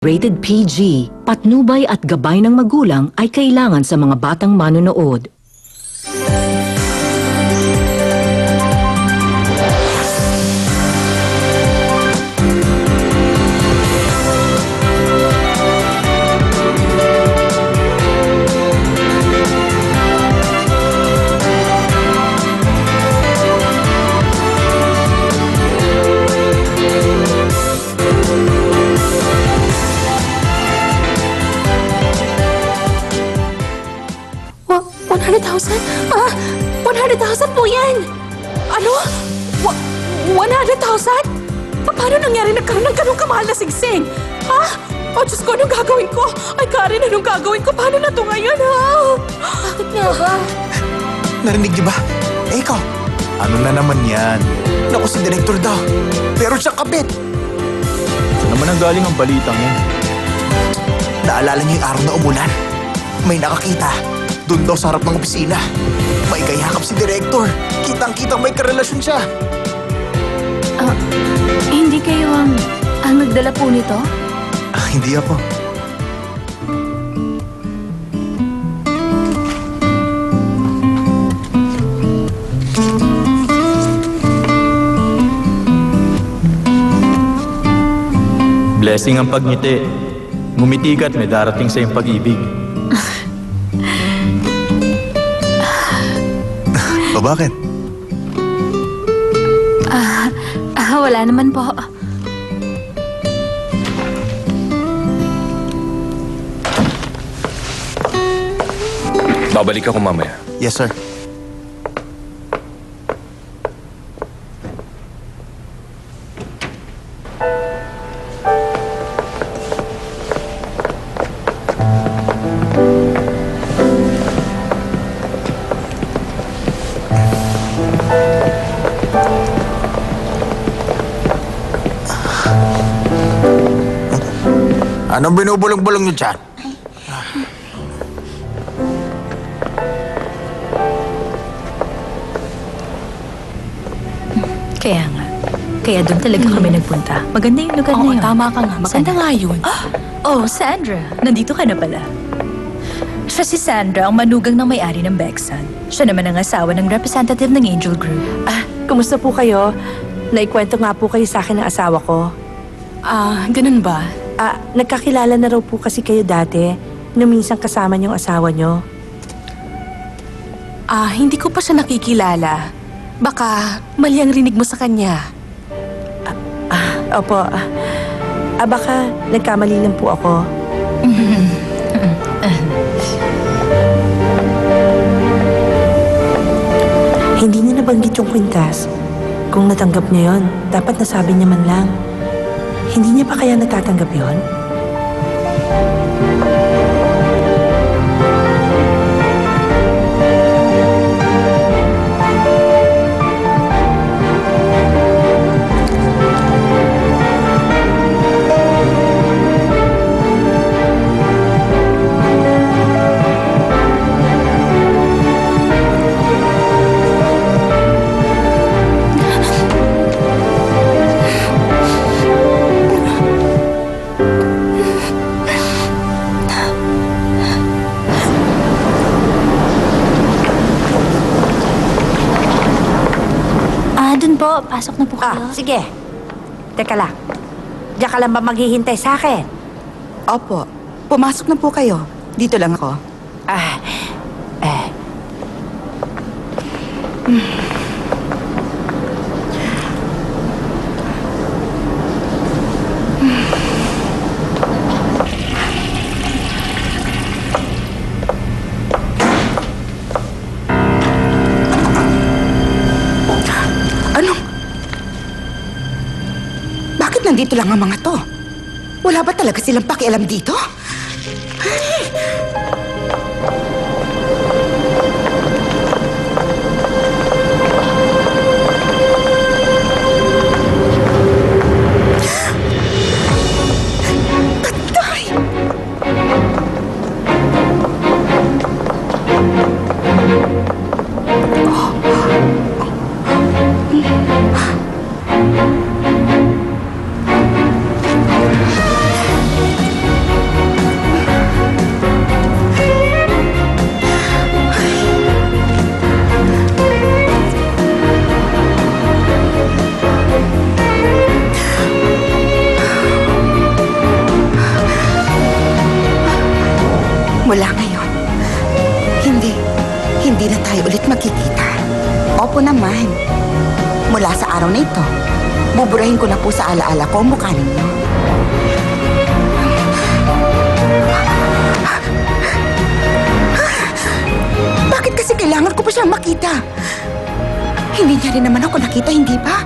Rated PG, patnubay at gabay ng magulang ay kailangan sa mga batang manonood. Wa- 100,000? 100,000 po yan! Ano? 100,000? Paano nangyari nagkaroon ng ganong kamahal na singsing? Ha? Oh, Diyos ko, anong gagawin ko? Ay, Karen, anong gagawin ko? Paano na to ngayon, ha? Bakit nga ba? Narinig niyo ba? Ikaw, ano na naman yan? Naku, si Director daw. Pero siya kabit. Saan naman ang galing ang balitang yan? Naalala niyo yung araw na umulan? May nakakita. Doon daw sa harap ng opisina. May kayakap si Director. Kitang-kitang may karelasyon siya. Hindi kayo ang nagdala po nito? Hindi ako. Blessing ang pagngiti. Ngumiti ka't may darating sa iyong pag-ibig. O bakit? Wala naman po. Babalik ako mamaya. Yes, sir. Anong binubulong-bulong niyo dyan? Kaya nga. Kaya doon talaga kami nagpunta. Maganda yung lugar na Oo, yun. tama ka nga. Maganda nga yun. Oh, Sandra. Nandito ka na pala. Siya si Sandra, ang manugang ng may-ari ng Bexan. Siya naman ang asawa ng representative ng Angel Group. Kumusta po kayo? Naikwento nga po kayo sa akin ng asawa ko. Ganun ba? Nagkakilala na raw po kasi kayo dati nung minsan kasama niyong asawa niyo. Hindi ko pa siya nakikilala. Baka mali ang rinig mo sa kanya. Opo. Baka nagkamali lang po ako. Hindi niya nabanggit yung kwintas. Kung natanggap niya yon, dapat nasabi niya man lang. Hindi niya pa kaya natatanggap yon? Doon po. Pasok na po kayo. Sige. Teka lang. Diyan ka lang ba maghihintay sa akin? Opo. Pumasok na po kayo. Dito lang ako. Ano? Bakit nandito lang ang mga to? Wala ba talaga silang pakialam dito? Mula ngayon, hindi na tayo ulit magkikita. Opo naman. Mula sa araw na ito, buburahin ko na po sa alaala ko ang mukha ninyo. Bakit kasi kailangan ko pa siyang makita? Hindi niya rin naman ako nakita, hindi ba?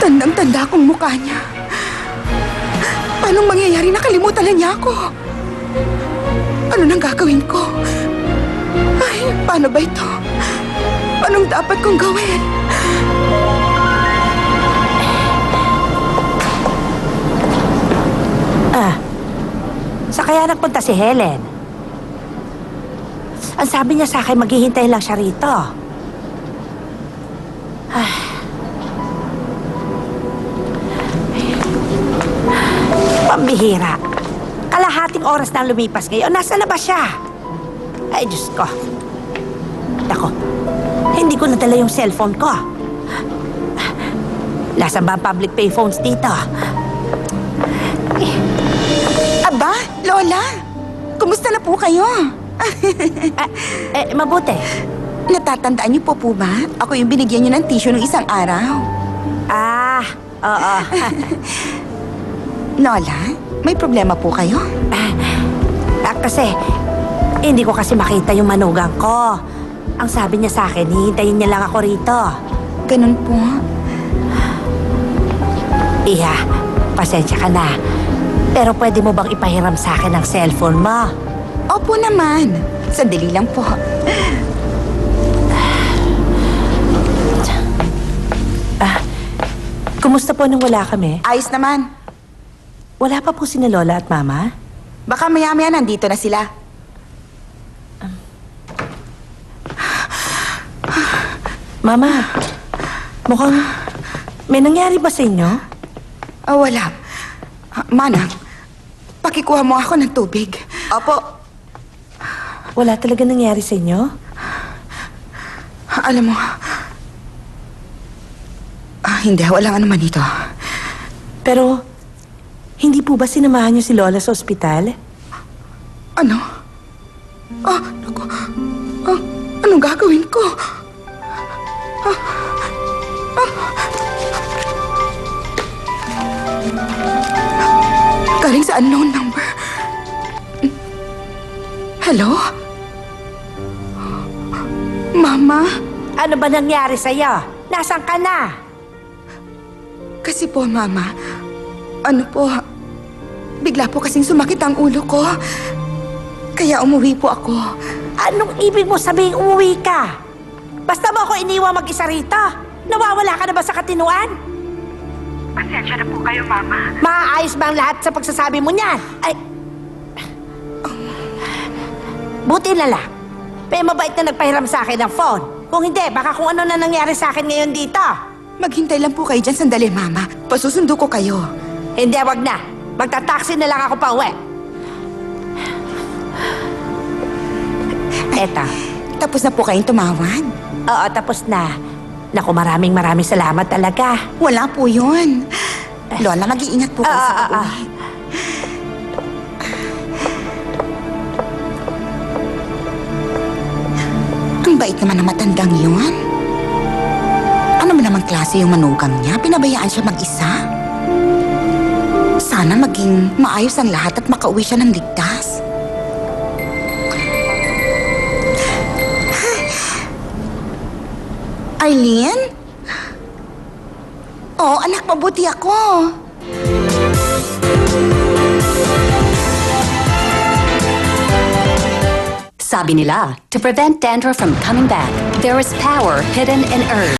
Tandang-tanda akong mukha niya. Paano mangyayari na kalimutan na niya ako? Ano nang gagawin ko? Ay, paano ba ito? Anong dapat kong gawin? Sa kaya nagpunta si Helen? Ang sabi niya sa akin, maghihintay lang siya rito. Pambihira. Kalahating oras na lumipas ngayon. Nasaan na ba siya? Ay, Diyos ko. Nako, hindi ko nadala yung cellphone ko. Nasaan ba ang public payphones dito? Aba, Lola! Kumusta na po kayo? Mabuti. Natatandaan niyo po ba? Ako yung binigyan niyo ng tissue ng isang araw. Oo. Lola, may problema po kayo? Kasi, hindi ko kasi makita yung manugang ko. Ang sabi niya sa akin, hihintayin niya lang ako rito. Ganun po. Iha, pasensya ka na. Pero pwede mo bang ipahiram sa akin ang cellphone mo? Opo naman. Sandali lang po. Kumusta po nung wala kami? Ayos naman. Wala pa po sina Lola at Mama? Baka maya-maya nandito na sila. Mama, mukhang may nangyari ba sa inyo? Wala. Manang, pakikuha mo ako ng tubig. Opo. Wala talaga nangyari sa inyo? Alam mo, hindi, walang anuman dito. Pero, hindi po ba sinamahan niyo si Lola sa ospital? Ano? Naku. Anong gagawin ko? Galing sa unknown number. Hello? Mama? Ano ba nangyari sa'yo? Nasaan ka na? Kasi po, Mama, bigla po kasing sumakit ang ulo ko. Kaya umuwi po ako. Anong ibig mo sabihin umuwi ka? Basta mo ako iniwang mag-isa rito? Nawawala ka na ba sa katinuan? Pasensya na po kayo, Mama. Maaayos ba ang lahat sa pagsasabi mo niyan? Ay... Buti na lang. May mabait na nagpahiram sa akin ng phone. Kung hindi, baka kung ano na nangyari sa akin ngayon dito. Maghintay lang po kayo dyan sandali, Mama. Pasusundo ko kayo. Hindi, wag na. Magta-taxi na lang ako pa uwi. Eto. Tapos na po kayong tumawag? Oo, tapos na. Naku, maraming salamat talaga. Wala po yun. Lola, mag-iingat po kayo sa pag-uwi. Ang bait naman ng matandang yun. Ano ba naman klase yung manugang niya? Pinabayaan siya mag-isa? Sana maging maayos ang lahat at makauwi siya ng ligtas. Eileen? Oh, anak, mabuti ako. Sabi nila, to prevent dandruff from coming back, there is power hidden in herbs.